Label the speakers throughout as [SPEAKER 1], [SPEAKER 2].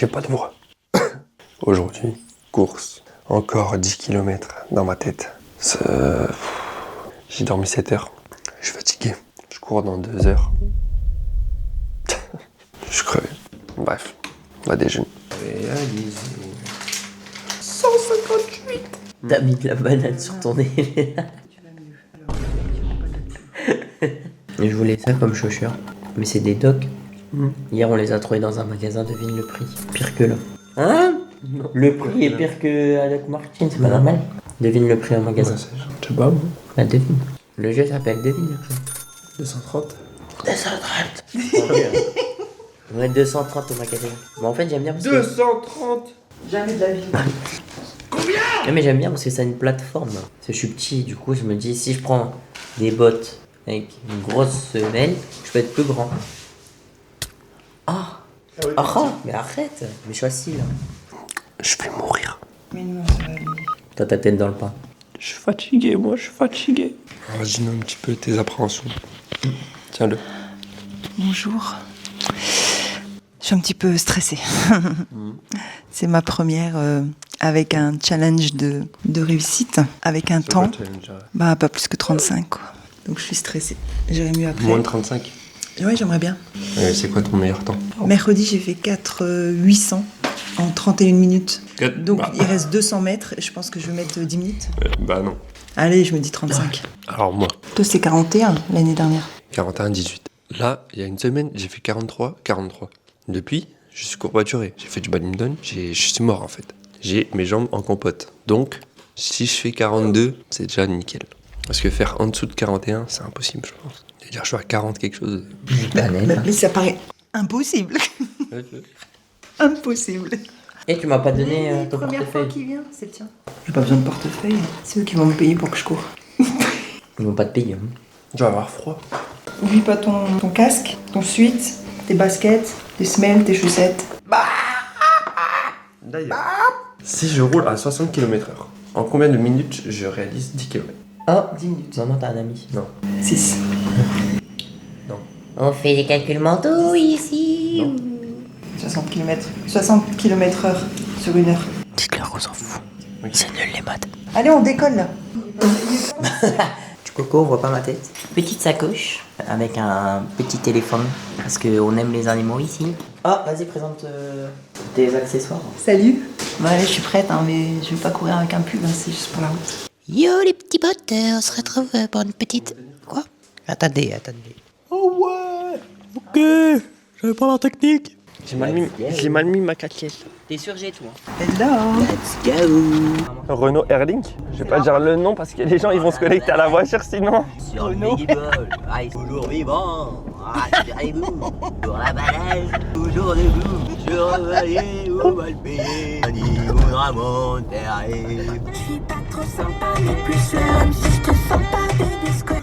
[SPEAKER 1] J'ai pas de voix. Aujourd'hui, course. Encore 10 km dans ma tête. J'ai dormi 7 heures. Je suis fatigué. Je cours dans 2 heures. Je suis crevé. Bref, on va déjeuner. Réalisé. 158.
[SPEAKER 2] T'as mis de la banane sur ton nez. Je voulais ça comme chaussures. Mais c'est des docks. Hier, on les a trouvés dans un magasin, devine le prix. Pire que là. Hein? Non. Le prix est pire que Alec Martin, c'est pas normal. Devine le prix au magasin.
[SPEAKER 1] Je sais pas, moi.
[SPEAKER 2] Bah, devine. Le jeu s'appelle Devine le prix.
[SPEAKER 1] 230.
[SPEAKER 2] 230. Ouais, 230 au magasin. Bon, en fait, j'aime bien parce que...
[SPEAKER 1] 230.
[SPEAKER 3] Jamais de la vie.
[SPEAKER 2] Non, mais j'aime bien parce que c'est une plateforme. Parce que je suis petit, du coup, je me dis, si je prends des bottes avec une grosse semelle, je peux être plus grand. Mais arrête. Mais je suis assis, là.
[SPEAKER 1] Je vais mourir.
[SPEAKER 3] Mais non, ça va aller.
[SPEAKER 2] T'as ta tête dans le pain.
[SPEAKER 1] Je suis fatigué, moi, je suis fatigué. Alors, dis-nous un petit peu tes appréhensions. Tiens-le.
[SPEAKER 3] Bonjour. Je suis un petit peu stressée. C'est ma première avec un challenge de réussite, avec un temps. Bah, pas plus que 35, quoi. Donc je suis stressée. J'irai mieux après.
[SPEAKER 1] Moins de 35.
[SPEAKER 3] Ouais, j'aimerais bien.
[SPEAKER 1] C'est quoi ton meilleur temps?
[SPEAKER 3] Mercredi, j'ai fait 4 800 en 31 minutes. Donc
[SPEAKER 1] Bah.
[SPEAKER 3] il reste 200 mètres et je pense que je vais mettre 10 minutes.
[SPEAKER 1] Bah non.
[SPEAKER 3] Allez, je me dis 35.
[SPEAKER 1] Alors moi,
[SPEAKER 3] Toi, c'est 41 l'année dernière.
[SPEAKER 1] 41-18. Là, il y a une semaine, j'ai fait 43. Depuis, je suis courbaturé. J'ai fait du badminton, je suis mort en fait. J'ai mes jambes en compote. Donc, si je fais 42, c'est déjà nickel. Parce que faire en dessous de 41, c'est impossible, je pense. C'est-à-dire, je suis à 40 quelque chose.
[SPEAKER 3] Mais ça paraît impossible. Impossible.
[SPEAKER 2] Et tu m'as pas donné ton
[SPEAKER 3] Première fois
[SPEAKER 2] portefeuille.
[SPEAKER 3] qu'il vient, c'est le tien. J'ai pas besoin de portefeuille. C'est eux qui vont me payer pour que je cours.
[SPEAKER 2] Ils vont pas te payer.
[SPEAKER 1] Je vais avoir froid.
[SPEAKER 3] Oublie pas ton casque, ton sweat, tes baskets, tes semelles, tes chaussettes.
[SPEAKER 1] D'ailleurs, si je roule à 60 km/h, en combien de minutes je réalise 10 km?
[SPEAKER 2] Oh, 10 minutes. Non, t'as un ami.
[SPEAKER 1] Non.
[SPEAKER 3] 6.
[SPEAKER 2] On fait des calculs mentaux ici.
[SPEAKER 1] Non.
[SPEAKER 3] 60 km/h sur 1 heure.
[SPEAKER 2] Dites-leur, on s'en fout.
[SPEAKER 1] Oui.
[SPEAKER 2] C'est nul les maths.
[SPEAKER 3] Allez, on décolle là.
[SPEAKER 2] Du coco, on voit pas ma tête. Petite sacoche avec un petit téléphone parce qu'on aime les animaux ici. Ah, vas-y, présente tes accessoires.
[SPEAKER 3] Salut. Ouais, je suis prête, hein, mais je vais pas courir avec un pull, hein, c'est juste pour la route.
[SPEAKER 2] Yo les petits potes, on se retrouve pour une petite... Quoi? Attendez.
[SPEAKER 1] Oh ouais. Ok. J'avais pas la technique. J'ai mal mis ma casquette.
[SPEAKER 2] T'es sûr, j'ai tout.
[SPEAKER 3] Hello.
[SPEAKER 2] Let's go.
[SPEAKER 1] Renault Airlink. Je vais pas dire le nom parce que les gens ils vont se connecter à la voiture sinon.
[SPEAKER 2] Sur le Megibol, toujours vivant, rassurez-vous, pour la balèze, toujours debout, surveillé ou mal payé, ni ou Ramon Terré.
[SPEAKER 4] Je suis pas trop sympa, mais plus le rhum si je te sens pas, bébé, ce que...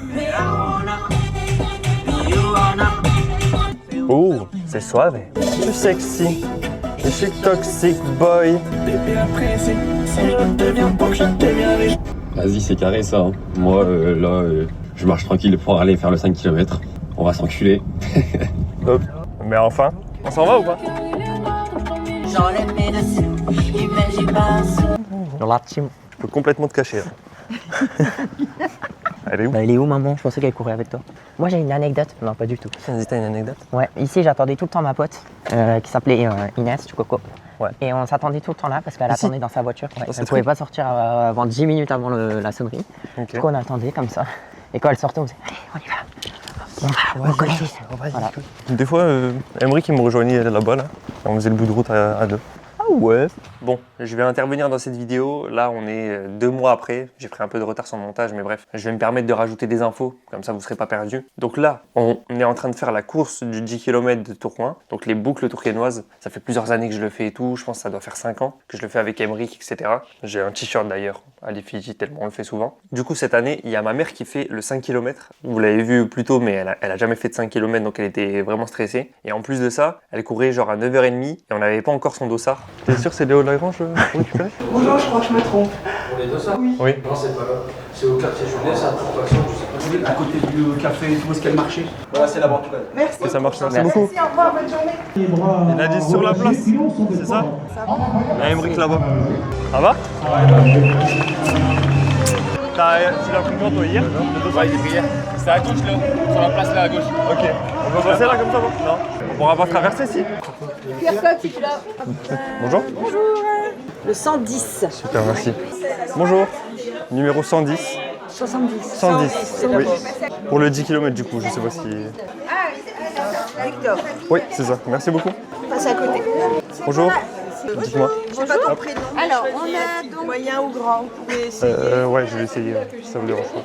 [SPEAKER 1] Oh, c'est suave. Je suis sexy. Je suis toxic boy.
[SPEAKER 5] Vas-y, c'est carré ça. Hein. Moi, là, je marche tranquille pour aller faire le 5 km. On va s'enculer.
[SPEAKER 1] Hop. Mais enfin, on s'en va ou pas?
[SPEAKER 4] J'enlève mes dessus, imagine pas ça.
[SPEAKER 2] Dans la team.
[SPEAKER 1] Je peux complètement te cacher. Là. Elle est où?
[SPEAKER 2] Bah, elle est où maman? Je pensais qu'elle courait avec toi. Moi j'ai une anecdote. Non, pas du tout.
[SPEAKER 1] T'as une anecdote?
[SPEAKER 2] Ouais, ici j'attendais tout le temps ma pote qui s'appelait Inès du Coco.
[SPEAKER 1] Ouais.
[SPEAKER 2] Et on s'attendait tout le temps là parce qu'elle
[SPEAKER 1] Ici
[SPEAKER 2] attendait dans sa voiture. Ouais.
[SPEAKER 1] c'est
[SPEAKER 2] Elle pouvait
[SPEAKER 1] trop.
[SPEAKER 2] pas sortir avant 10 minutes avant la sonnerie.
[SPEAKER 1] Ok.
[SPEAKER 2] Du coup on attendait comme ça. Et quand elle sortait on disait allez, on y va. On connaît. Voilà.
[SPEAKER 1] Des fois, Emery qui me rejoignait là-bas, là. On faisait le bout de route à deux. Ah ouais. Bon, je vais intervenir dans cette vidéo. Là, on est 2 mois après. J'ai pris un peu de retard sur le montage, mais bref. Je vais me permettre de rajouter des infos, comme ça vous ne serez pas perdus. Donc là, on est en train de faire la course du 10 km de Tourcoing. Donc les boucles tourquenoises, ça fait plusieurs années que je le fais et tout. Je pense que ça doit faire 5 ans que je le fais avec Emery, etc. J'ai un t-shirt d'ailleurs à l'effigie, tellement on le fait souvent. Du coup, cette année, il y a ma mère qui fait le 5 km. Vous l'avez vu plus tôt, mais elle a jamais fait de 5 km, donc elle était vraiment stressée. Et en plus de ça, elle courait genre à 9h30 et on n'avait pas encore son dossard. T'es sûr que c'est Léo Lagrange pour récupérer?
[SPEAKER 3] Bonjour, je crois que je me trompe.
[SPEAKER 6] Pour les deux ça?
[SPEAKER 1] Oui.
[SPEAKER 6] Non, c'est pas là. C'est au quartier jeunesse à Tourcoing, je sais pas. à côté du café, tout ce qu'elle marchait. Voilà, c'est là-bas en tout cas.
[SPEAKER 3] Merci.
[SPEAKER 1] Ça marche, merci beaucoup.
[SPEAKER 3] Merci, au revoir, bonne journée.
[SPEAKER 1] Il a dit sur la place, c'est ça? Il y a Emmerich là-bas. Ça va? Tu l'as pris quand toi hier?
[SPEAKER 5] Ouais, il est pris hier. C'est à gauche là, sur la place là à gauche.
[SPEAKER 1] Ok. On peut passer là comme ça, non? On pourra pas traverser si.
[SPEAKER 7] QR-code si tu l'as.
[SPEAKER 1] Bonjour.
[SPEAKER 7] Bonjour. Le 110.
[SPEAKER 1] Super, merci. Bonjour. Numéro 110.
[SPEAKER 7] 70.
[SPEAKER 1] 110. Oui. Pour le 10 km du coup, je sais pas si.
[SPEAKER 3] Victor,
[SPEAKER 1] Oui, c'est ça. Merci beaucoup.
[SPEAKER 3] passe à côté.
[SPEAKER 1] Bonjour. Dites-moi.
[SPEAKER 3] J'ai pas ton prénom.
[SPEAKER 7] Alors, on a donc.
[SPEAKER 3] Moyen ou grand, vous pouvez essayer.
[SPEAKER 1] Ouais, je vais essayer, si ça vous dérange pas.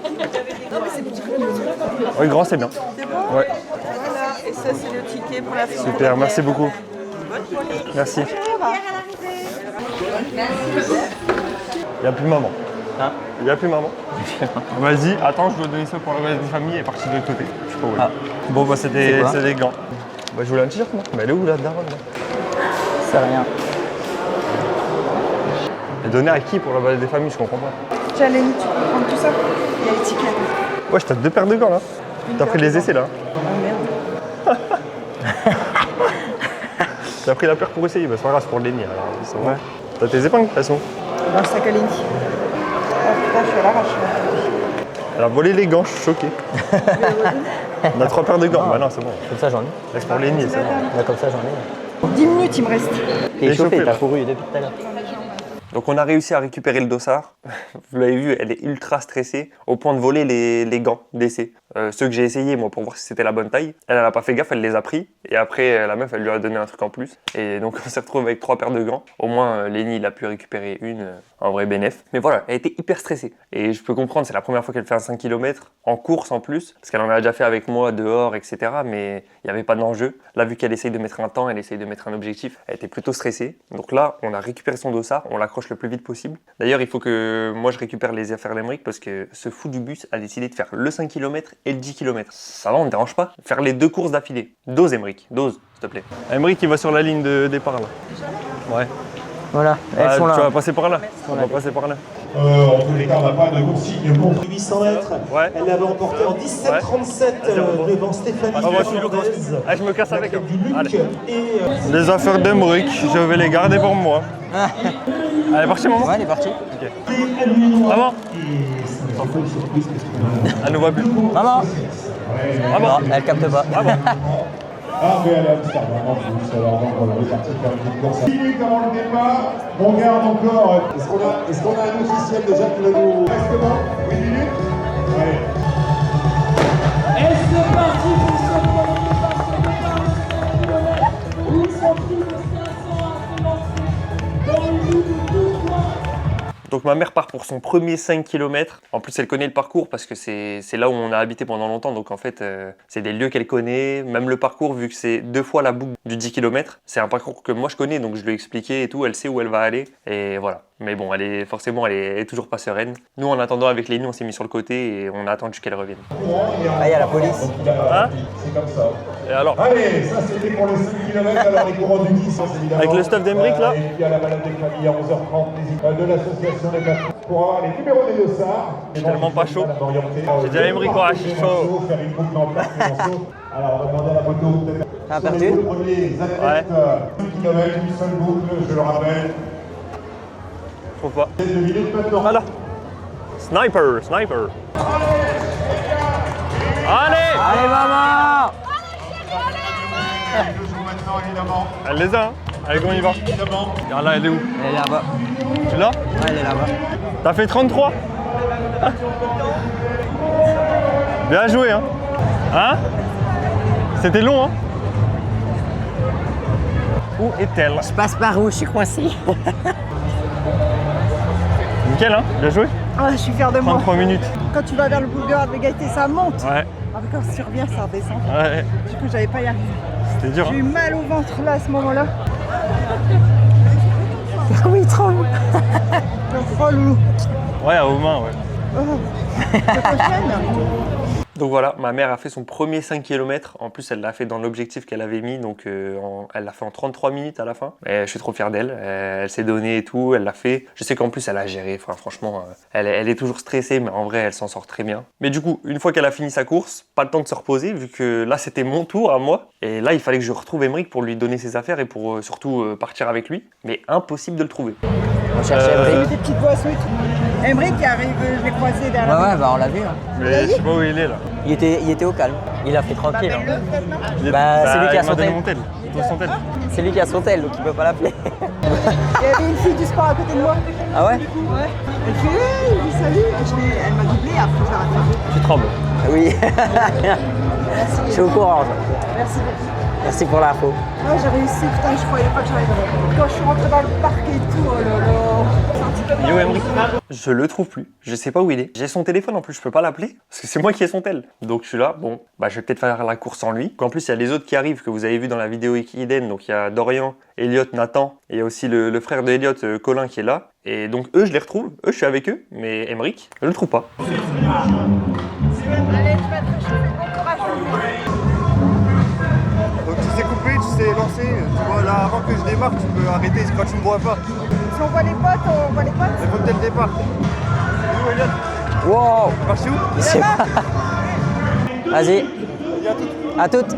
[SPEAKER 1] Oui, grand, c'est bien.
[SPEAKER 3] C'est bon?
[SPEAKER 1] Ouais,
[SPEAKER 3] Voilà, et ça c'est le ticket pour la fin.
[SPEAKER 1] super, merci beaucoup. Merci. Il n'y a plus maman.
[SPEAKER 2] Hein?
[SPEAKER 1] Il n'y a plus maman. Vas-y, attends, je dois donner ça pour la base de famille, elle est partie de l'autre côté. Je sais pas où elle est.
[SPEAKER 2] Ah.
[SPEAKER 1] Bon, bah,
[SPEAKER 2] C'est quoi?
[SPEAKER 1] c'est des gants. Bah, je voulais un t-shirt, moi. Mais elle est où la daronne là?
[SPEAKER 2] C'est rien.
[SPEAKER 1] Elle est donnée à qui pour la base des familles? Je comprends pas.
[SPEAKER 3] Challenge, tu peux prendre tout ça? Il y a l'étiquette.
[SPEAKER 1] Ouais, t'as 2 paires de gants là. T'as pris les essais là.
[SPEAKER 3] Ah merde.
[SPEAKER 1] T'as pris la paire pour essayer, bah, c'est pas grave, c'est pour le Lenny. Alors, ça va. T'as tes épingles, elles sont.
[SPEAKER 3] Dans le sac à Lenny. Oh putain, je suis à l'arrache.
[SPEAKER 1] Elle a volé les gants, je suis choqué. On a 3 paires de gants. Bah non, c'est bon.
[SPEAKER 2] Comme ça, j'en ai.
[SPEAKER 1] C'est pour Lenny, c'est bon.
[SPEAKER 2] Là, comme ça, j'en ai.
[SPEAKER 3] 10 minutes, il me reste.
[SPEAKER 2] T'es
[SPEAKER 1] T'es chauffé,
[SPEAKER 2] chauffé,
[SPEAKER 1] là.
[SPEAKER 2] t'as couru depuis tout à l'heure.
[SPEAKER 1] Donc on a réussi à récupérer le dossard. Vous l'avez vu, elle est ultra stressée au point de voler les gants d'essai. Ceux que j'ai essayé moi pour voir si c'était la bonne taille. Elle n'a pas fait gaffe, elle les a pris. Et après la meuf elle lui a donné un truc en plus. Et donc on s'est retrouvé avec 3 paires de gants. Au moins Lenny il a pu récupérer une, en vrai bénéf. Mais voilà, elle était hyper stressée. Et je peux comprendre, c'est la première fois qu'elle fait un 5 km en course en plus. Parce qu'elle en a déjà fait avec moi dehors, etc. Mais il n'y avait pas d'enjeu. Là vu qu'elle essaye de mettre un temps, elle essaye de mettre un objectif. Elle était plutôt stressée. Donc là on a récupéré son dossard, on l'accroche le plus vite possible. D'ailleurs il faut que moi je récupère les affaires d'Emmerich parce que ce fou du bus a décidé de faire le 5 km et le 10 km. Ça va, on ne dérange pas. Faire les 2 courses d'affilée. Dose Emmerich, dose s'il te plaît. Emmerich il va sur la ligne de départ là. Ouais.
[SPEAKER 2] Voilà, elles sont là.
[SPEAKER 1] Tu vas passer par là. On va passer par là.
[SPEAKER 8] En tous les cas, on n'a pas de consigne contre
[SPEAKER 9] 800 mètres.
[SPEAKER 1] Ouais.
[SPEAKER 9] Elle l'avait emporté en 17,37 devant Stéphanie Fernandez.
[SPEAKER 1] Ah, je me casse avec.
[SPEAKER 9] Du Luc
[SPEAKER 1] Allez.
[SPEAKER 9] et
[SPEAKER 1] Les affaires d'Emmerich, je vais les garder pour moi. Elle est partie maman?
[SPEAKER 2] Ouais, elle est partie.
[SPEAKER 1] Maman? Elle ne voit plus.
[SPEAKER 2] Maman!
[SPEAKER 1] Maman?
[SPEAKER 2] Non, elle capte pas.
[SPEAKER 1] Maman?
[SPEAKER 8] Ah, mais elle a Amsterdam en plus, alors donc on va repartir faire une petite course. 10 minutes avant le départ, on garde encore. Est-ce qu'on a un officiel déjà qui va nous. Reste bon? 8 minutes? Allez.
[SPEAKER 10] Et c'est parti pour ce premier départ où sont plus de 500 à se lancer dans le but de 2 points.
[SPEAKER 1] Donc ma mère part pour son premier 5 km. En plus elle connaît le parcours parce que c'est là où on a habité pendant longtemps. Donc en fait c'est des lieux qu'elle connaît. Même le parcours vu que c'est 2 fois la boucle du 10 km. C'est un parcours que moi je connais donc je lui ai expliqué et tout. Elle sait où elle va aller et voilà. Mais bon elle est toujours pas sereine. Nous en attendant avec Lenny on s'est mis sur le côté et on a attendu qu'elle revienne.
[SPEAKER 2] Ah, il y a la police.
[SPEAKER 1] Hein?
[SPEAKER 8] C'est comme ça.
[SPEAKER 1] Et alors?
[SPEAKER 8] Allez, ça c'était pour les 5 km, alors les courants du 10 évidemment.
[SPEAKER 1] Avec le stuff d'Emmerich là?
[SPEAKER 8] Et puis à la balade des familles à 11h30 de l'association des patrons pour avoir les numéros des dossards.
[SPEAKER 1] Je suis tellement pas chaud. J'ai dit à Emmerich, oh, je suis chaud.
[SPEAKER 8] Faire une boucle dans le parc, alors on va demander à la photo peut-être.
[SPEAKER 2] T'as
[SPEAKER 8] Sur
[SPEAKER 2] perdu?
[SPEAKER 8] les deux premiers athlètes, 2 km, une seule boucle, je le rappelle.
[SPEAKER 1] Faut pas.
[SPEAKER 8] 2 minutes maintenant.
[SPEAKER 1] Voilà. Sniper, sniper. Allez!
[SPEAKER 2] Allez, maman!
[SPEAKER 8] Je joue maintenant évidemment.
[SPEAKER 1] Elle les a, hein? Allez, on y va. Regarde là, elle est où?
[SPEAKER 2] Elle est là-bas.
[SPEAKER 1] Tu l'as?
[SPEAKER 2] Ouais, elle est là-bas.
[SPEAKER 1] T'as fait 33? Bien joué, hein? Hein? C'était long, hein? Où est-elle?
[SPEAKER 2] Je passe par où? Je suis coincé.
[SPEAKER 1] Nickel, hein? Bien joué?
[SPEAKER 3] Ah, je suis fière de moi.
[SPEAKER 1] 33 minutes.
[SPEAKER 3] Quand tu vas vers le boulevard de l'égalité, ça monte.
[SPEAKER 1] Ouais,
[SPEAKER 3] Après, quand tu reviens, ça redescend.
[SPEAKER 1] ouais.
[SPEAKER 3] Du coup, j'avais pas y arrivé.
[SPEAKER 1] C'était dur,
[SPEAKER 3] J'ai
[SPEAKER 1] hein?
[SPEAKER 3] eu mal au ventre là à ce moment-là. Oui, trop. Oh, loulou.
[SPEAKER 1] Ouais, aux mains, ouais.
[SPEAKER 3] Oh. La prochaine.
[SPEAKER 1] Donc voilà, ma mère a fait son premier 5 km. En plus, elle l'a fait dans l'objectif qu'elle avait mis. Donc elle l'a fait en 33 minutes à la fin. Et je suis trop fier d'elle. Elle s'est donnée et tout. Elle l'a fait. Je sais qu'en plus, elle a géré. Enfin, franchement, elle est toujours stressée. Mais en vrai, elle s'en sort très bien. Mais du coup, une fois qu'elle a fini sa course, pas le temps de se reposer. Vu que là, c'était mon tour à moi. Et là, il fallait que je retrouve Aymeric pour lui donner ses affaires et pour surtout partir avec lui. Mais impossible de le trouver.
[SPEAKER 2] On cherche Aymeric.
[SPEAKER 7] Des petites boissons et tout. Aymeric qui arrive, je l'ai croisé derrière.
[SPEAKER 2] Ouais, bah on l'a vu. Hein.
[SPEAKER 1] Mais je sais pas où il est là.
[SPEAKER 2] Il était au calme. Il a fait tranquille. Hein.
[SPEAKER 1] Bah,
[SPEAKER 2] c'est lui qui a
[SPEAKER 1] il m'a
[SPEAKER 2] son
[SPEAKER 1] donné
[SPEAKER 2] tel.
[SPEAKER 1] mon tel. Son tel.
[SPEAKER 2] C'est lui qui a son tel, donc il peut pas l'appeler.
[SPEAKER 7] Il y avait une fille du sport à côté de moi.
[SPEAKER 2] Ah ouais?
[SPEAKER 7] Ouais. Elle fait hey, je dis salut. Elle m'a doublé, après je l'ai rattrapé.
[SPEAKER 1] Tu trembles.
[SPEAKER 2] Oui. Je suis au courant.
[SPEAKER 7] Merci beaucoup.
[SPEAKER 2] Merci pour l'info.
[SPEAKER 7] Ouais, j'ai réussi, putain, je croyais pas que j'arriverais. Quand je suis rentrée dans le parc et tout, oh là là. C'est un petit peu
[SPEAKER 1] Yo Aymeric, je le trouve plus, je sais pas où il est. J'ai son téléphone en plus, je peux pas l'appeler parce que c'est moi qui ai son tel. Donc je suis là, bon, bah je vais peut-être faire la course sans lui. En plus il y a les autres qui arrivent que vous avez vu dans la vidéo Eden, donc il y a Dorian, Elliot, Nathan et il y a aussi le frère de Elliot, Colin qui est là. Et donc eux je les retrouve, eux je suis avec eux, mais Aymeric, je le trouve pas.
[SPEAKER 7] Allez, tu vas te réchauffer, bon courage.
[SPEAKER 6] Donc tu sais couper, tu sais lancer. Tu vois, là, avant que je démarre, tu peux arrêter quand tu me vois pas.
[SPEAKER 7] Si on voit les potes, on voit les potes.
[SPEAKER 6] Il faut dès le départ. C'est où, Elliot?
[SPEAKER 2] Wow.
[SPEAKER 6] Tu marches où?
[SPEAKER 2] Je sais pas. Vas-y. À toutes.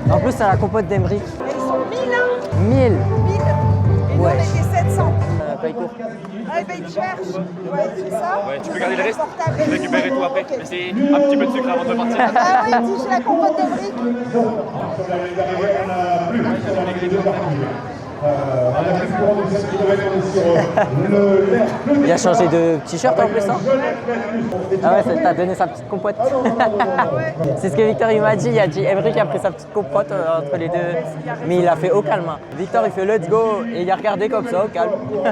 [SPEAKER 2] En plus, c'est la compote d'Aymeric.
[SPEAKER 7] Et ils sont 1000, hein.
[SPEAKER 2] 1000.
[SPEAKER 7] 1000. Et nous, on
[SPEAKER 2] Ouais.
[SPEAKER 7] était 700.
[SPEAKER 2] Paye court.
[SPEAKER 7] Ah, ben, ils te cherchent. Ouais, tu fais ça.
[SPEAKER 6] Ouais, tu peux garder le reste.
[SPEAKER 7] Portable.
[SPEAKER 6] Je récupère et tout après.
[SPEAKER 7] Ok.
[SPEAKER 6] Mais c'est un petit peu de sucre avant de partir.
[SPEAKER 7] Ah oui, dis, j'ai la compote d'Aymeric.
[SPEAKER 8] Sur la ligne d'arrivée, on a plus sur les deux parties. À la plus grande de 7 km, on est sur l'air.
[SPEAKER 2] Il a changé de t-shirt en plus. Hein. Ah ouais, t'as donné sa petite compote. C'est ce que Victor il m'a dit. Il a dit Aymeric a pris sa petite compote entre les deux. Mais il a fait au calme. Hein. Victor il fait let's go. Et il a regardé comme ça au calme.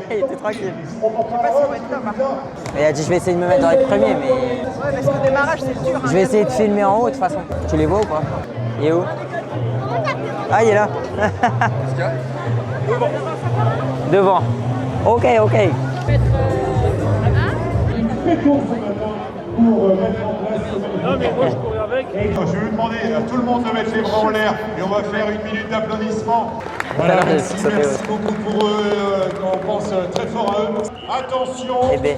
[SPEAKER 2] Il était tranquille.
[SPEAKER 7] Je sais pas si on va être là, par contre.
[SPEAKER 2] Et il a dit je vais essayer de me mettre dans les premiers. Mais
[SPEAKER 7] Ouais, parce qu'au démarrage, c'est dur.
[SPEAKER 2] je vais essayer de filmer en haut de toute façon. Tu les vois ou pas? Il est où? Ah, il est là. Devant. Ok, ok.
[SPEAKER 8] Je vais vous demander à tout le monde de mettre les bras en l'air et on va faire une minute d'applaudissements. Voilà, merci beaucoup pour eux, on pense très fort à eux. Attention.
[SPEAKER 2] Eh ben.
[SPEAKER 10] Et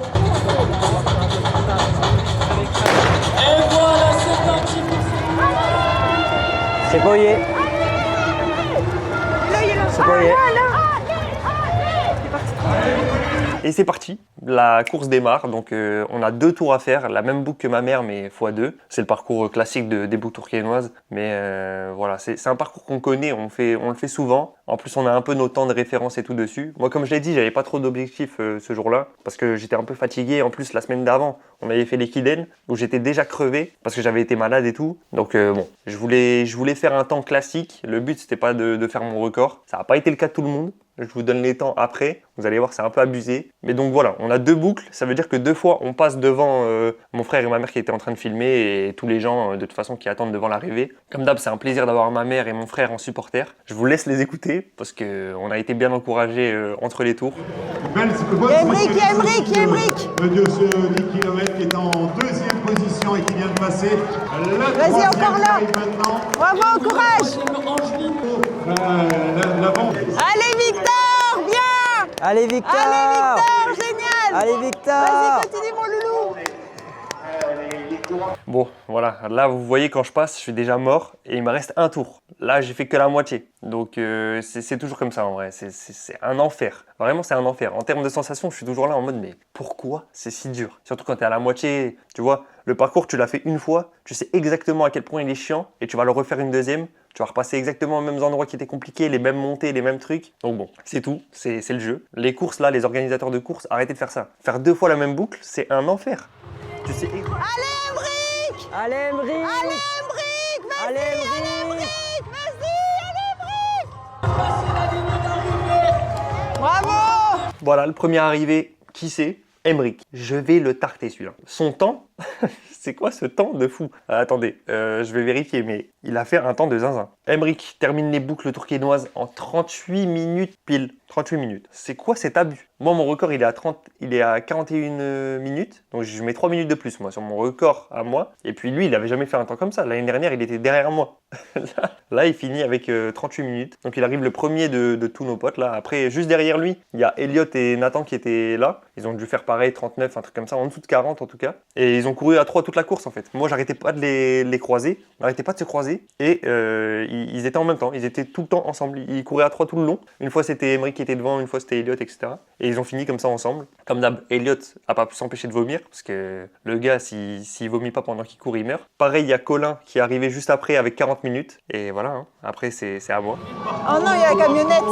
[SPEAKER 10] voilà, c'est parti pour
[SPEAKER 2] C'est Boyer. C'est Boyer.
[SPEAKER 1] Et c'est parti, la course démarre, donc on a 2 tours à faire, la même boucle que ma mère mais x2. C'est le parcours classique des boucles tourquenoises, mais voilà, c'est un parcours qu'on connaît, on le fait souvent. En plus on a un peu nos temps de référence et tout dessus. Moi comme je l'ai dit, j'avais pas trop d'objectifs ce jour-là, parce que j'étais un peu fatigué. En plus la semaine d'avant, on avait fait l'Equiden, où j'étais déjà crevé, parce que j'avais été malade et tout. Donc bon, je voulais faire un temps classique, le but c'était pas de faire mon record. Ça n'a pas été le cas de tout le monde. Je vous donne les temps après, vous allez voir c'est un peu abusé. Mais donc voilà, on a 2 boucles, ça veut dire que 2 fois on passe devant mon frère et ma mère qui étaient en train de filmer et tous les gens de toute façon qui attendent devant l'arrivée. Comme d'hab, c'est un plaisir d'avoir ma mère et mon frère en supporter. Je vous laisse les écouter parce qu'on a été bien encouragés entre les tours.
[SPEAKER 7] Aymeric.
[SPEAKER 8] Le dieu ce 10 km qui est en 2e position et qui vient de passer.
[SPEAKER 7] Vas-y, encore là.
[SPEAKER 8] Maintenant.
[SPEAKER 7] Bravo, courage.
[SPEAKER 8] L'avant.
[SPEAKER 7] Allez, Victor, viens.
[SPEAKER 2] Allez, Victor.
[SPEAKER 7] Allez, Victor, génial.
[SPEAKER 2] Allez, Victor.
[SPEAKER 7] Vas-y, continue, mon loulou.
[SPEAKER 1] Bon, voilà, là vous voyez quand je passe, je suis déjà mort et il me reste un tour. Là j'ai fait que la moitié, donc c'est toujours comme ça en vrai, c'est un enfer. Vraiment c'est un enfer. En termes de sensations, je suis toujours là en mode mais pourquoi c'est si dur? Surtout quand tu es à la moitié, tu vois, le parcours tu l'as fait une fois, tu sais exactement à quel point il est chiant et tu vas le refaire une deuxième. Tu vas repasser exactement aux mêmes endroits qui étaient compliqués, les mêmes montées, les mêmes trucs. Donc bon, c'est tout, c'est le jeu. Les courses là, les organisateurs de courses, arrêtez de faire ça. Faire 2 fois la même boucle, c'est un enfer. Tu sais...
[SPEAKER 7] Allez, Aymeric.
[SPEAKER 2] Allez, Aymeric.
[SPEAKER 7] Allez, Aymeric. Vas-y,
[SPEAKER 2] Allez,
[SPEAKER 7] allez,
[SPEAKER 2] Aymeric.
[SPEAKER 7] Vas-y, allez, Aymeric. Bravo.
[SPEAKER 1] Voilà, le premier arrivé, qui c'est? Aymeric. Je vais le tarter celui-là. Son temps, c'est quoi ce temps de fou? Attendez, je vais vérifier, mais il a fait un temps de zinzin. Emric termine les boucles tourquenoises en 38 minutes pile. 38 minutes. C'est quoi cet abus? Moi, mon record, il est à 41 minutes. Donc, je mets 3 minutes de plus, moi, sur mon record à moi. Et puis, lui, il avait jamais fait un temps comme ça. L'année dernière, il était derrière moi. Là, il finit avec 38 minutes. Donc, il arrive le premier de tous nos potes, là. Après, juste derrière lui, il y a Elliot et Nathan qui étaient là. Ils ont dû faire pareil, 39, un truc comme ça, en dessous de 40 en tout cas. Et ils ont couru à 3 toute la course, en fait. Moi, j'arrêtais pas de les croiser. On n'arrêtait pas de se croiser. Et ils étaient en même temps. Ils étaient tout le temps ensemble. Ils couraient à 3 tout le long. Une fois, c'était Emric qui était devant, une fois, c'était Elliot, etc. Et ils ont fini comme ça ensemble. Comme d'hab, Elliot a pas pu s'empêcher de vomir, parce que le gars, s'il vomit pas pendant qu'il court, il meurt. Pareil, il y a Colin qui est arrivé juste après avec 40 minutes. Et voilà, hein. Après, c'est à moi.
[SPEAKER 7] Oh non, il y a la camionnette.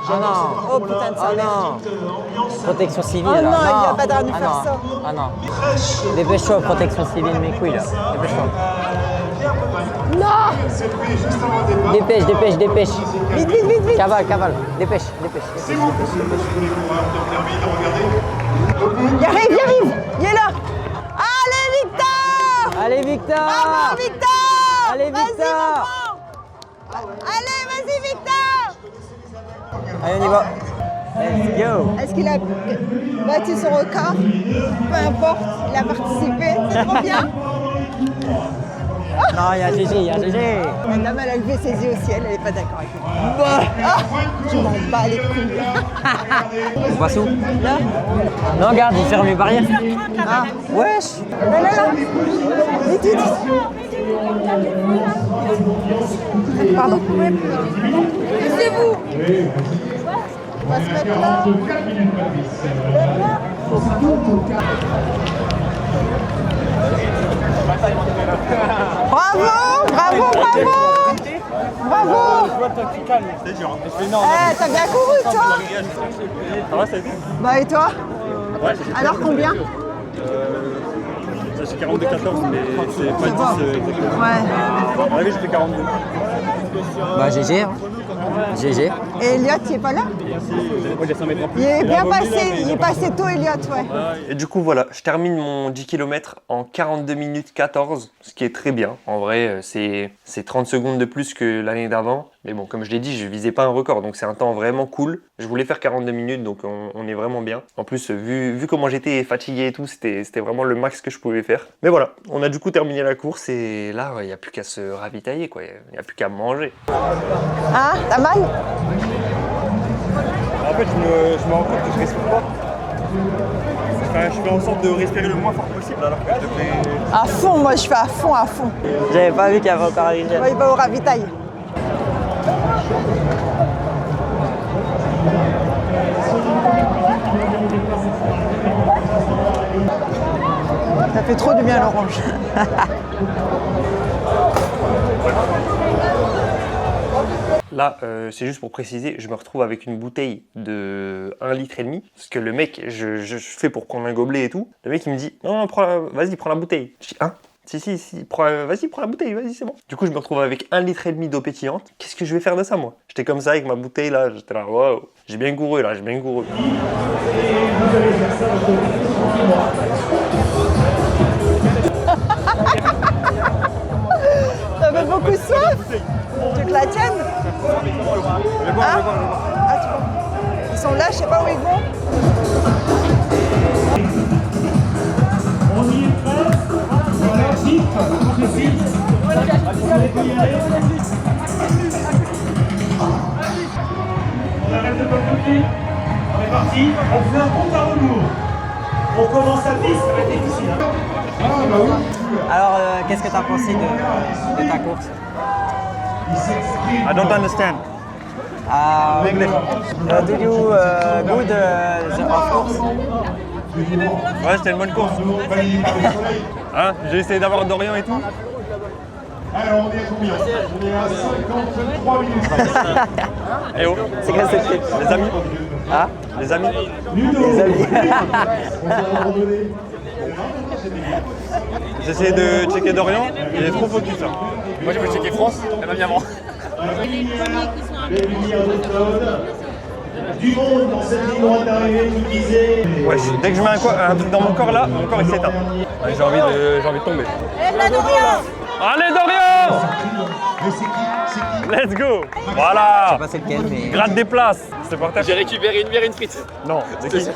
[SPEAKER 2] Ah non.
[SPEAKER 7] Oh putain de sa mère.
[SPEAKER 2] Protection civile.
[SPEAKER 7] Oh
[SPEAKER 2] là.
[SPEAKER 7] non, il a pas droit de nous faire ça.
[SPEAKER 2] Ah non. Dépêche-toi, protection civile, mes couilles là. Dépêche-toi.
[SPEAKER 7] Non.
[SPEAKER 2] Dépêche.
[SPEAKER 7] Vite.
[SPEAKER 2] Cavale. Dépêche.
[SPEAKER 7] Il arrive. Il est là. Allez, Victor. Bravo, Victor.
[SPEAKER 2] Allez,
[SPEAKER 7] Vas-y,
[SPEAKER 2] Victor.
[SPEAKER 7] maman. Allez, vas-y, Victor.
[SPEAKER 2] Allez, on y va. Let's go.
[SPEAKER 7] Est-ce qu'il a battu son record? Peu importe, il a participé. C'est trop bien.
[SPEAKER 2] Non, il y a GG.
[SPEAKER 7] La dame, elle a levé ses yeux au ciel, elle n'est pas d'accord avec moi. Je m'en bats les couilles.
[SPEAKER 2] On passe où?
[SPEAKER 7] Là?
[SPEAKER 2] Non, regarde, il ferme les barrières.
[SPEAKER 7] Ah, wesh. Là. Vite. Pardon. C'est vous. On va se mettre là. Bravo. T'as bien couru, toi? Bah et toi? Alors combien?
[SPEAKER 6] Ça c'est 42-14, mais c'est pas 10 exactement.
[SPEAKER 7] Ouais.
[SPEAKER 6] Ouais, j'ai fait 42.
[SPEAKER 2] Bah GG. GG.
[SPEAKER 7] Et Elliot, il est pas là?
[SPEAKER 6] Moi j'ai 100 mètres en plus.
[SPEAKER 7] Il est bien passé, il est passé tôt, Elliot, ouais.
[SPEAKER 1] Et du coup, voilà, je termine mon 10 km en 42 minutes 14, ce qui est très bien. En vrai, c'est 30 secondes de plus que l'année d'avant. Mais bon, comme je l'ai dit, je visais pas un record, donc c'est un temps vraiment cool. Je voulais faire 42 minutes, donc on est vraiment bien. En plus, vu comment j'étais fatigué et tout, c'était vraiment le max que je pouvais faire. Mais voilà, on a du coup terminé la course et là, il n'y a plus qu'à se ravitailler, quoi. Il n'y a plus qu'à manger.
[SPEAKER 7] Hein? T'as mal?
[SPEAKER 6] En fait, je me rends compte que je respire pas. Enfin, je fais en sorte de respirer le moins fort possible alors que je devrais...
[SPEAKER 7] À fond, moi je fais à fond.
[SPEAKER 2] J'avais pas vu qu'il y avait encore un rivière.
[SPEAKER 7] Ouais, il va au ravitail. Ça fait trop du bien l'orange.
[SPEAKER 1] Là, c'est juste pour préciser, je me retrouve avec une bouteille de 1,5 litre. Parce que le mec, je fais pour prendre un gobelet et tout. Le mec, il me dit, non, vas-y, prends la bouteille. Je dis, hein? Si, vas-y, prends la bouteille, vas-y, c'est bon. Du coup, je me retrouve avec 1,5 litre d'eau pétillante. Qu'est-ce que je vais faire de ça, moi? J'étais comme ça avec ma bouteille, là, j'étais là, waouh, j'ai bien couru, là, j'ai bien couru.
[SPEAKER 7] Ça fait beaucoup soif. Tu veux que la tienne? Hein? Ah, tu vois. Ils sont là, je sais pas où ils vont.
[SPEAKER 8] On arrête de compliquer. On est parti. On fait un compte à rebours. On commence à 10, ça va être difficile.
[SPEAKER 2] Alors, qu'est-ce que tu as pensé de ta course?
[SPEAKER 6] I don't understand.
[SPEAKER 2] Do you good the course?
[SPEAKER 1] Ouais, c'était une bonne course. Hein? J'ai essayé d'avoir Dorian et tout.
[SPEAKER 8] Alors, on est à combien? On est à 53 minutes.
[SPEAKER 1] Eh oh,
[SPEAKER 2] C'est quoi cette tête?
[SPEAKER 1] les amis.
[SPEAKER 2] Ah?
[SPEAKER 1] Les amis.
[SPEAKER 2] Les amis.
[SPEAKER 1] J'ai essayé de checker Dorian, il est trop focus là.
[SPEAKER 6] Moi j'ai voulu checker France, elle m'a mis avant.
[SPEAKER 8] Les lumières d'automne. Du monde dans cette ligne droite d'arrivée qui disait.
[SPEAKER 1] Ouais, dès que je mets un truc dans mon corps là, mon corps il s'éteint. Ouais, j'ai envie de tomber.
[SPEAKER 7] Lève la Dorian!
[SPEAKER 1] Allez Dorian!
[SPEAKER 8] Mais c'est qui?
[SPEAKER 1] Let's go. Voilà.
[SPEAKER 2] Je sais pas c'est lequel, mais.
[SPEAKER 1] Gratte des places. C'est parti.
[SPEAKER 5] J'ai récupéré une bière et une frite.
[SPEAKER 1] Non, c'est qui?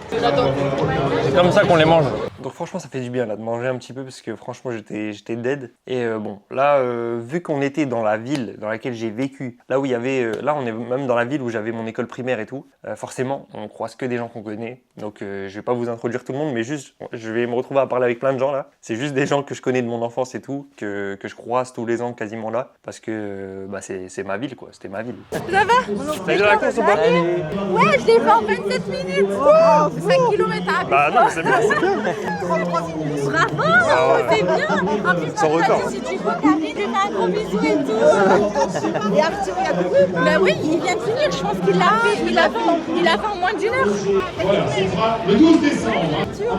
[SPEAKER 1] C'est comme ça qu'on les mange. Donc franchement ça fait du bien là de manger un petit peu parce que franchement j'étais dead. Et bon là vu qu'on était dans la ville dans laquelle j'ai vécu, là où il y avait, là on est même dans la ville où j'avais mon école primaire et tout, forcément on croise que des gens qu'on connaît. Donc je vais pas vous introduire tout le monde mais juste je vais me retrouver à parler avec plein de gens là. C'est juste des gens que je connais de mon enfance et tout, que je croise tous les ans quasiment là. Parce que bah, c'est ma ville quoi, c'était ma ville.
[SPEAKER 11] Ça va?
[SPEAKER 1] T'as fait de la course ou pas?
[SPEAKER 11] Ouais, je l'ai fait en 27 minutes. Wow, 5 km à
[SPEAKER 1] Bah non c'est bien, c'est bien.
[SPEAKER 11] Bravo, c'est bien. En plus,
[SPEAKER 1] Son record.
[SPEAKER 11] si tu vois Karine, je fais un gros bisou et tout.
[SPEAKER 7] Et Arthur, il y a couru.
[SPEAKER 11] Bah oui, il vient de finir, je pense qu'il l'a fait. Il a fait en moins d'une heure.
[SPEAKER 8] Voilà, ce sera le 12 décembre.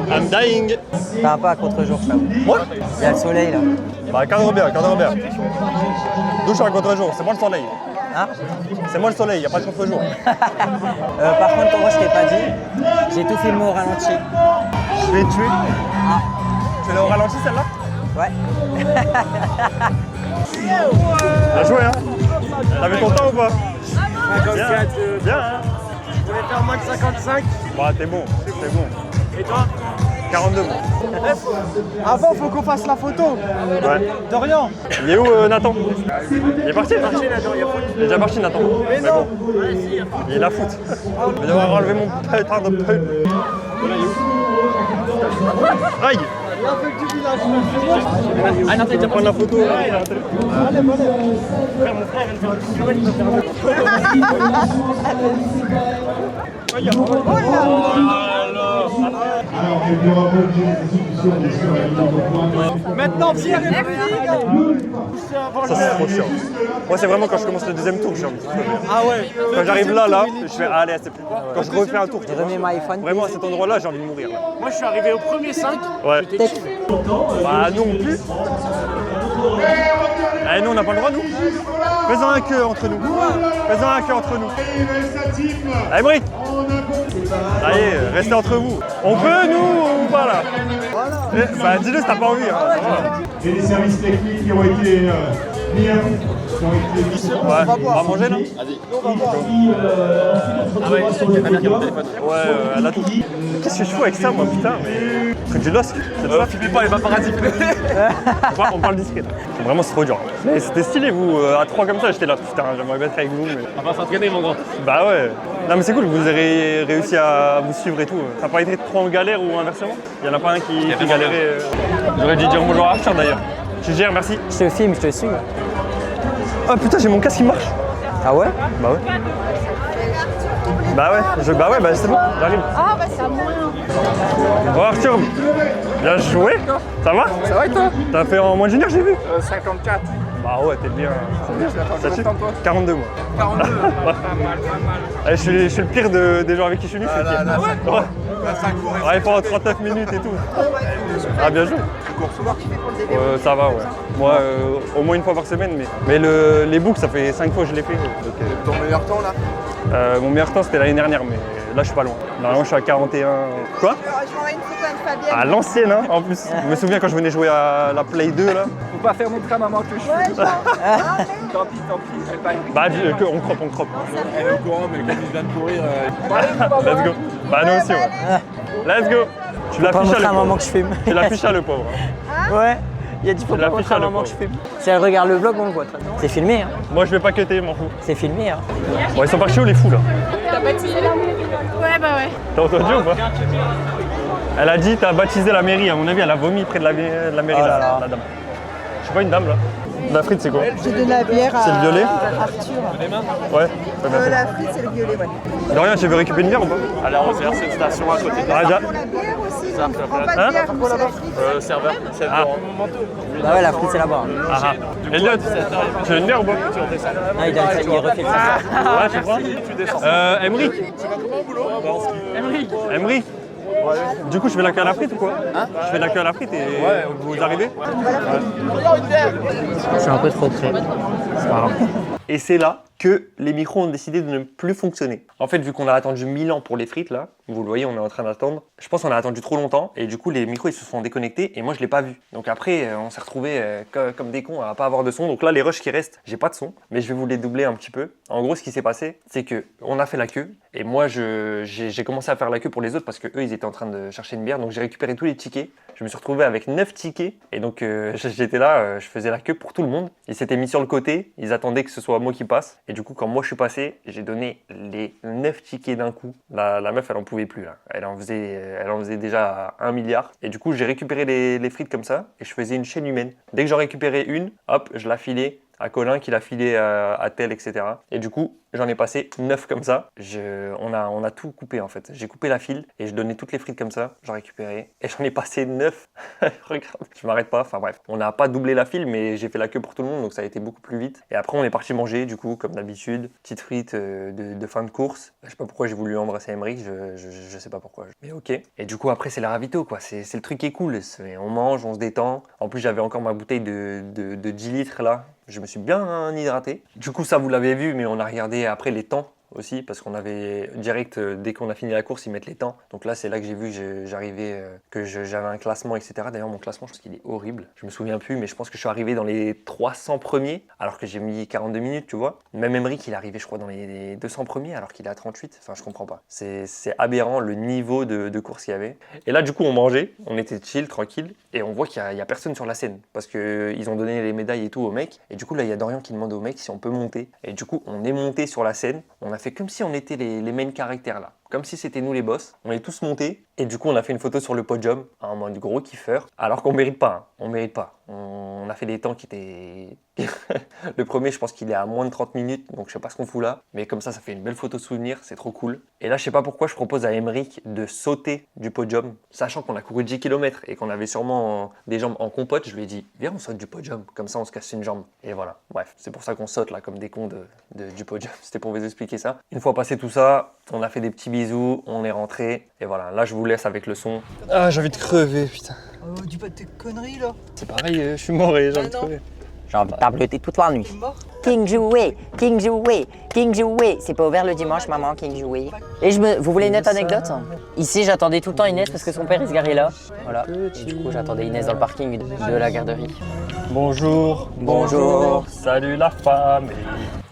[SPEAKER 1] I'm dying.
[SPEAKER 2] T'as un pas à contre-jour, ça.
[SPEAKER 1] Moi?
[SPEAKER 2] Il y a le soleil là.
[SPEAKER 1] Bah cadre bien. Douche à contre-jour, c'est moi le soleil.
[SPEAKER 2] Hein?
[SPEAKER 1] C'est moi le soleil, y a pas de contre-jour.
[SPEAKER 2] Par contre, moi je t'ai pas dit, j'ai tout filmé au ralenti.
[SPEAKER 1] Je vais tuer.
[SPEAKER 2] Ah.
[SPEAKER 1] Tu l'as au ralenti celle-là?
[SPEAKER 2] Ouais.
[SPEAKER 1] Bien joué hein. T'avais ton temps ou pas?
[SPEAKER 6] 54.
[SPEAKER 1] Bien hein.
[SPEAKER 6] Je voulais faire moins de 55.
[SPEAKER 1] Bah t'es bon.
[SPEAKER 6] Et toi?
[SPEAKER 1] 42 bon.
[SPEAKER 6] Avant, faut qu'on fasse la photo.
[SPEAKER 1] Ouais.
[SPEAKER 6] Dorian.
[SPEAKER 1] Il est où Nathan? Il est parti Nathan? Il est déjà parti Nathan. Mais non bon. Il est la foot. Je vais devoir enlever mon putain de pull. Aïe.
[SPEAKER 6] Ah non, t'as déjà
[SPEAKER 1] Prendre la photo.
[SPEAKER 8] Alors, il y aura pas obligé des institutions, bien sûr, avec le point.
[SPEAKER 6] Maintenant, Pierre.
[SPEAKER 1] Ça c'est trop chiant. Moi c'est vraiment quand je commence le deuxième tour que j'ai envie de crever.
[SPEAKER 6] Ah ouais.
[SPEAKER 1] Quand j'arrive là, je fais allez c'est plus. Quand je refais un tour,
[SPEAKER 2] J'ai remis mon iPhone.
[SPEAKER 1] vraiment à cet endroit-là j'ai envie de mourir. Là.
[SPEAKER 6] Moi, je suis arrivé au premier 5.
[SPEAKER 1] Ouais. Bah nous non plus. Eh nous on n'a pas le droit nous. Faisons un queue entre nous. Faisons un queue entre nous. Allez Brick. Allez, restez entre vous. On peut nous ou pas là? Bah dis-le si t'as pas envie. Hein.
[SPEAKER 8] Et les services techniques qui ont été mis à bout, qui ont été mis sur
[SPEAKER 1] Ouais, on va manger là? Ouais, elle a tout. Qu'est-ce que je fous avec ça moi putain mais... Truc du LOSC, c'est ça?
[SPEAKER 6] Filmez pas les paparazzis.
[SPEAKER 1] On parle discret là. Vraiment c'est trop dur. Mais c'était stylé vous, à 3 comme ça j'étais là. Putain j'aimerais bien être avec vous mais...
[SPEAKER 5] On va s'entraîner, mon grand.
[SPEAKER 1] Bah ouais. Non mais c'est cool, vous avez réussi à vous suivre et tout. Ça n'a pas été trop en galère ou inversement? Il y en a pas un qui galérait. J'aurais dû dire bonjour à Arthur d'ailleurs. Je gère, merci.
[SPEAKER 2] Je te filme, je te suis.
[SPEAKER 1] Oh putain j'ai mon casque qui marche.
[SPEAKER 2] Ah ouais?
[SPEAKER 1] Bah ouais. Bah ouais, bah c'est bon, j'arrive.
[SPEAKER 11] Ah bah c'est à moi.
[SPEAKER 1] Oh Arthur, bien joué. Ça va?
[SPEAKER 6] Ça va et toi?
[SPEAKER 1] T'as fait en moins d'une heure j'ai vu.
[SPEAKER 6] 54.
[SPEAKER 1] Bah ouais t'es bien. Ça tue. 42 mois.
[SPEAKER 6] 42.
[SPEAKER 1] Ouais. Allez, je suis le pire des gens avec qui je suis venu, je suis le pire. Ouais. Ouais, pendant 39 minutes et tout. Ah bien joué. Ça va ouais. Moi au moins une fois par semaine mais les boucles ça fait 5 fois que je l'ai fait.
[SPEAKER 6] Ton meilleur temps là?
[SPEAKER 1] Mon meilleur temps c'était l'année dernière mais là je suis pas loin. Normalement je suis à 41. Quoi?
[SPEAKER 7] Je m'envoie une photo avec Fabienne.
[SPEAKER 1] À l'ancienne hein en plus. Je me souviens quand je venais jouer à la Play 2 là.
[SPEAKER 6] Faut pas faire montrer à maman que je suis.
[SPEAKER 7] Ouais, genre.
[SPEAKER 6] Tant pis, elle pas.
[SPEAKER 1] Bah on croppe.
[SPEAKER 6] Elle est au courant, mais comme il vient de courir.
[SPEAKER 1] Let's go. Bah nous aussi ouais. Let's go. Tu
[SPEAKER 2] Pas
[SPEAKER 1] l'affiches
[SPEAKER 2] montrer
[SPEAKER 1] à
[SPEAKER 2] à
[SPEAKER 1] le
[SPEAKER 2] maman
[SPEAKER 1] pauvre.
[SPEAKER 2] que je filme.
[SPEAKER 1] Tu l'affiches à le pauvre.
[SPEAKER 2] Ouais. Il a dit faut
[SPEAKER 1] Tu
[SPEAKER 2] pas
[SPEAKER 1] l'affiches
[SPEAKER 2] montrer à
[SPEAKER 1] à le
[SPEAKER 2] maman que je
[SPEAKER 1] pauvre.
[SPEAKER 2] filme. Si elle regarde le vlog, on le voit. C'est filmé, hein.
[SPEAKER 1] Moi je vais pas cutter, m'en fous.
[SPEAKER 2] C'est filmé, hein.
[SPEAKER 1] Bon ils sont partis où les fous là?
[SPEAKER 11] T'as baptisé la mairie? Ouais bah ouais.
[SPEAKER 1] T'as entendu ou pas? Elle a dit t'as baptisé la mairie, à mon avis elle a vomi près de la mairie la dame. Je sais pas une dame là. La frite c'est quoi?
[SPEAKER 7] J'ai donné la bière à
[SPEAKER 1] C'est le violet?
[SPEAKER 7] Arthur.
[SPEAKER 1] Ouais.
[SPEAKER 7] La frite, c'est le violet, ouais.
[SPEAKER 1] Dorian, tu veux récupérer une bière ou pas?
[SPEAKER 5] Allez, on va faire cette station à côté.
[SPEAKER 1] Ah, déjà.
[SPEAKER 7] Pour la bière aussi,
[SPEAKER 5] Ça,
[SPEAKER 7] on
[SPEAKER 5] ça
[SPEAKER 7] prend
[SPEAKER 5] peut
[SPEAKER 7] pas de
[SPEAKER 1] Hein
[SPEAKER 7] bière, nous, c'est la frite.
[SPEAKER 5] Serveur, c'est
[SPEAKER 1] Ah.
[SPEAKER 2] Bah ouais, la frite, c'est là-bas.
[SPEAKER 1] Ah ah. Elliot, tu veux une bière ou pas?
[SPEAKER 2] Non, il refait le ça.
[SPEAKER 1] Ouais, tu crois? Emric. Emric. Du coup, je fais la queue à la frite ou quoi? Je fais la queue à la frite et vous arrivez?
[SPEAKER 2] Je suis un peu trop près.
[SPEAKER 1] C'est pas grave. Et c'est là que les micros ont décidé de ne plus fonctionner. En fait, vu qu'on a attendu 1000 ans pour les frites là, vous le voyez, on est en train d'attendre. Je pense qu'on a attendu trop longtemps et du coup les micros ils se sont déconnectés et moi je l'ai pas vu. Donc après on s'est retrouvés comme des cons à pas avoir de son. Donc là les rushs qui restent, j'ai pas de son, mais je vais vous les doubler un petit peu. En gros ce qui s'est passé, c'est que on a fait la queue et moi j'ai commencé à faire la queue pour les autres parce que eux ils étaient en train de chercher une bière. Donc j'ai récupéré tous les tickets. Je me suis retrouvé avec 9 tickets et donc j'étais là, je faisais la queue pour tout le monde. Ils s'étaient mis sur le côté, ils attendaient que ce soit moi qui passe et du coup quand moi je suis passé, j'ai donné les 9 tickets d'un coup. La meuf elle en pouvait plus là. Elle en faisait déjà 1 milliard. Et du coup, j'ai récupéré les frites comme ça et je faisais une chaîne humaine. Dès que j'en récupérais une, hop, je la filais à Colin qui l'a filé à tel, etc. Et du coup, j'en ai passé 9 comme ça. On a tout coupé en fait. J'ai coupé la file et je donnais toutes les frites comme ça. J'en récupérais et j'en ai passé 9. Regarde, je m'arrête pas. Enfin bref, on n'a pas doublé la file, mais j'ai fait la queue pour tout le monde, donc ça a été beaucoup plus vite. Et après, on est parti manger, du coup, comme d'habitude. Petite frite de fin de course. Je sais pas pourquoi j'ai voulu embrasser Emmerich, je sais pas pourquoi. Mais ok. Et du coup, après, c'est la ravito, quoi. C'est le truc qui est cool. On mange, on se détend. En plus, j'avais encore ma bouteille de 10 litres là. Je me suis bien hydraté. Du coup, ça, vous l'avez vu, mais on a regardé après les temps aussi, parce qu'on avait direct, dès qu'on a fini la course, ils mettent les temps. Donc là, c'est là que j'ai vu, j'arrivais, que j'avais un classement, etc. D'ailleurs, mon classement, je pense qu'il est horrible. Je me souviens plus, mais je pense que je suis arrivé dans les 300 premiers, alors que j'ai mis 42 minutes, tu vois. Même Emmerich, il est arrivé, je crois, dans les 200 premiers, alors qu'il est à 38. Enfin, je comprends pas. C'est aberrant le niveau de course qu'il y avait. Et là, du coup, on mangeait, on était chill, tranquille, et on voit qu'il y a personne sur la scène, parce qu'ils ont donné les médailles et tout aux mecs. Et du coup, là, il y a Dorian qui demande aux mecs si on peut monter. Et du coup, on est monté sur la scène, on a fait comme si on était les main caractères là, comme si c'était nous les boss. On est tous montés et du coup on a fait une photo sur le podium en mode gros kiffeur, alors qu'on mérite pas, hein. On mérite pas. On a fait des temps qui étaient... Le premier, je pense qu'il est à moins de 30 minutes, donc je sais pas ce qu'on fout là, mais comme ça fait une belle photo souvenir, c'est trop cool. Et là, je sais pas pourquoi je propose à Emmerich de sauter du podium, sachant qu'on a couru 10 km et qu'on avait sûrement des jambes en compote. Je lui ai dit, viens, on saute du podium, comme ça on se casse une jambe. Et voilà, bref, c'est pour ça qu'on saute là, comme des cons du podium. C'était pour vous expliquer ça. Une fois passé tout ça, on a fait des petits bisous, on est rentré, et voilà, là je vous laisse avec le son. Ah, j'ai envie de crever, putain.
[SPEAKER 7] Oh, dis pas de tes conneries là.
[SPEAKER 1] C'est pareil, je suis mort et j'ai envie de crever.
[SPEAKER 12] J'ai envie de tableter toute la nuit. King Jouet, King Jouet, King Jouet. C'est pas ouvert le dimanche, maman, King Jouet. Et vous voulez une autre anecdote? Ici, j'attendais tout le temps Inès parce que son père il se garait là. Voilà. Et du coup, j'attendais Inès dans le parking de la garderie.
[SPEAKER 1] Bonjour.
[SPEAKER 12] Bonjour.
[SPEAKER 1] Salut la femme.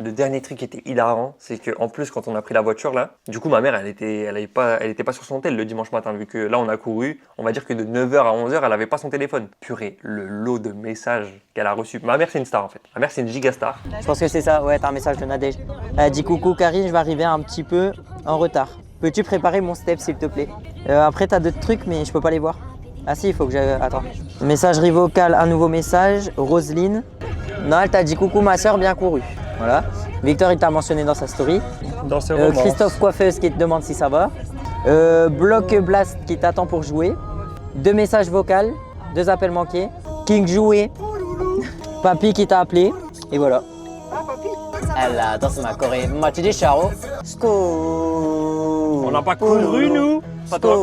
[SPEAKER 1] Le dernier truc qui était hilarant, c'est qu'en plus, quand on a pris la voiture là, du coup, ma mère, elle était pas sur son tel le dimanche matin, vu que là, on a couru. On va dire que de 9h à 11h, elle avait pas son téléphone. Purée, le lot de messages qu'elle a reçu. Ma mère, c'est une star en fait. Ma mère, c'est une giga star.
[SPEAKER 12] Je pense que c'est ça, ouais, t'as un message de Nadège. Elle dit coucou Karine, je vais arriver un petit peu en retard. Peux-tu préparer mon step s'il te plaît? Après, t'as d'autres trucs, mais je peux pas les voir. Ah si, il faut que j'aille... Attends. Messagerie vocale, un nouveau message. Roselyne. Non, elle t'a dit coucou ma soeur, bien couru. Voilà. Victor, il t'a mentionné dans sa story.
[SPEAKER 1] Dans ses romances.
[SPEAKER 12] Christophe Coiffeuse qui te demande si ça va. Bloc Blast qui t'attend pour jouer. 2 messages vocaux, 2 appels manqués. King Jouet. Papy qui t'a appelé. Et voilà. Elle danse ma Corée. Moi, tu dis Charo.
[SPEAKER 1] On n'a pas couru, nous. Pas toi.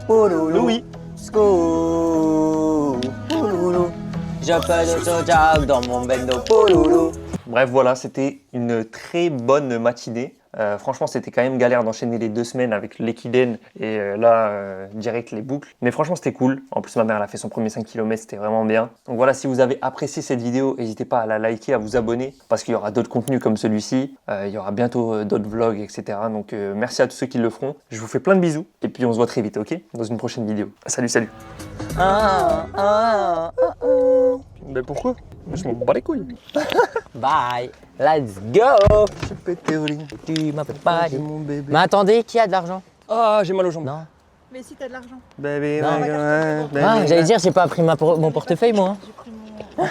[SPEAKER 12] Oui. J'ai pas de soja dans mon bendo.
[SPEAKER 1] Bref, voilà, c'était une très bonne matinée. Franchement, c'était quand même galère d'enchaîner les 2 semaines avec l'Ekiden et là, direct les boucles. Mais franchement, c'était cool. En plus, ma mère, elle a fait son premier 5 km, c'était vraiment bien. Donc voilà, si vous avez apprécié cette vidéo, n'hésitez pas à la liker, à vous abonner, parce qu'il y aura d'autres contenus comme celui-ci. Il y aura bientôt d'autres vlogs, etc. Donc merci à tous ceux qui le feront. Je vous fais plein de bisous et puis on se voit très vite, ok? Dans une prochaine vidéo. Salut, salut. Mais pourquoi? Je m'en bats les couilles.
[SPEAKER 12] Bye, let's go.
[SPEAKER 1] Je pété au lit.
[SPEAKER 12] Tu m'appelles pas mon bébé. Mais attendez, qui a de l'argent?
[SPEAKER 1] Ah, j'ai mal aux jambes.
[SPEAKER 12] Non.
[SPEAKER 7] Mais si t'as de l'argent.
[SPEAKER 1] Baby,
[SPEAKER 12] Non. J'allais dire, j'ai pas pris mon portefeuille moi.
[SPEAKER 7] J'ai pris mon...